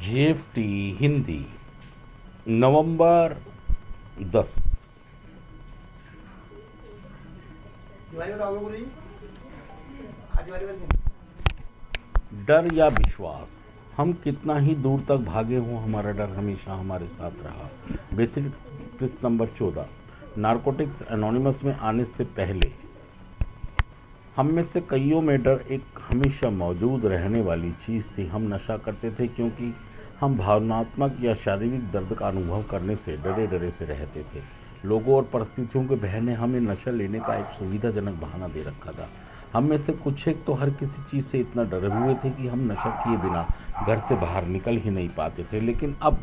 जेएफटी हिंदी नवंबर 10। डर या विश्वास, हम कितना ही दूर तक भागे हों, हमारा डर हमेशा हमारे साथ रहा। Basic trick number 14। Narcotics anonymous में आने से पहले हम में से कईयों में डर एक हमेशा मौजूद रहने वाली चीज़ थी। हम नशा करते थे क्योंकि हम भावनात्मक या शारीरिक दर्द का अनुभव करने से डरे डरे से रहते थे। लोगों और परिस्थितियों के भय ने हमें नशा लेने का एक सुविधाजनक बहाना दे रखा था। हम में से कुछ एक तो हर किसी चीज़ से इतना डरे हुए थे कि हम नशा किए बिना घर से बाहर निकल ही नहीं पाते थे। लेकिन अब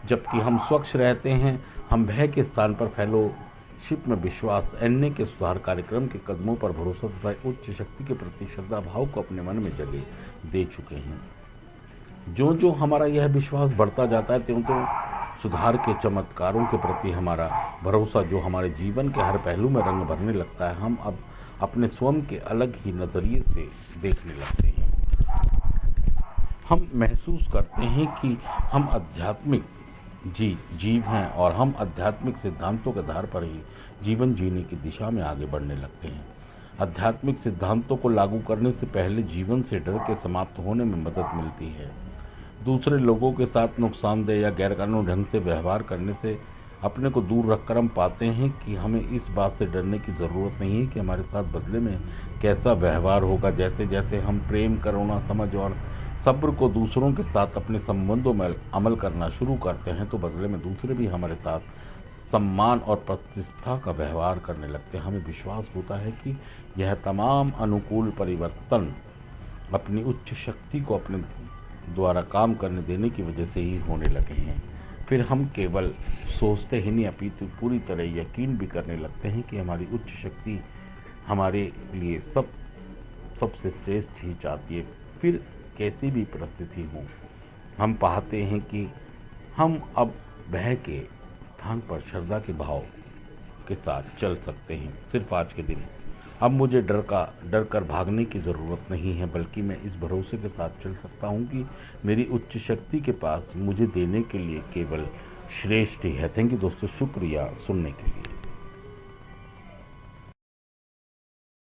जबकि हम स्वच्छ रहते हैं, हम भय के स्थान पर फेलोशिप में विश्वास, एनए के सुधार कार्यक्रम के कदमों पर भरोसा तथा उच्च शक्ति के प्रति श्रद्धा भाव को अपने मन में जगह दे चुके हैं। जो जो हमारा यह विश्वास बढ़ता जाता है, त्यों त्यों सुधार के चमत्कारों के प्रति हमारा भरोसा, जो हमारे जीवन के हर पहलू में रंग भरने लगता है, हम अब अपने स्वयं के अलग ही नजरिए से देखने लगते हैं। हम महसूस करते हैं कि हम आध्यात्मिक जीव हैं और हम आध्यात्मिक सिद्धांतों के आधार पर ही जीवन जीने की दिशा में आगे बढ़ने लगते हैं। आध्यात्मिक सिद्धांतों को लागू करने से पहले जीवन से डर के समाप्त होने में मदद मिलती है। दूसरे लोगों के साथ नुकसानदेह या गैरकानूनी ढंग से व्यवहार करने से अपने को दूर रखकर हम पाते हैं कि हमें इस बात से डरने की ज़रूरत नहीं है कि हमारे साथ बदले में कैसा व्यवहार होगा। जैसे जैसे हम प्रेम, करुणा, समझ और सब्र को दूसरों के साथ अपने संबंधों में अमल करना शुरू करते हैं, तो बदले में दूसरे भी हमारे साथ सम्मान और प्रतिष्ठा का व्यवहार करने लगते हैं। हमें विश्वास होता है कि यह तमाम अनुकूल परिवर्तन अपनी उच्च शक्ति को अपने द्वारा काम करने देने की वजह से ही होने लगे हैं। फिर हम केवल सोचते ही नहीं, अपितु पूरी तरह यकीन भी करने लगते हैं कि हमारी उच्च शक्ति हमारे लिए सबसे श्रेष्ठ ही चाहती है। फिर कैसी भी परिस्थिति हो, हम पाते हैं कि हम अब भय के स्थान पर श्रद्धा के भाव के साथ चल सकते हैं। सिर्फ आज के दिन अब मुझे डर कर भागने की ज़रूरत नहीं है, बल्कि मैं इस भरोसे के साथ चल सकता हूँ कि मेरी उच्च शक्ति के पास मुझे देने के लिए केवल श्रेष्ठ ही है। थैंक यू दोस्तों, शुक्रिया सुनने के लिए।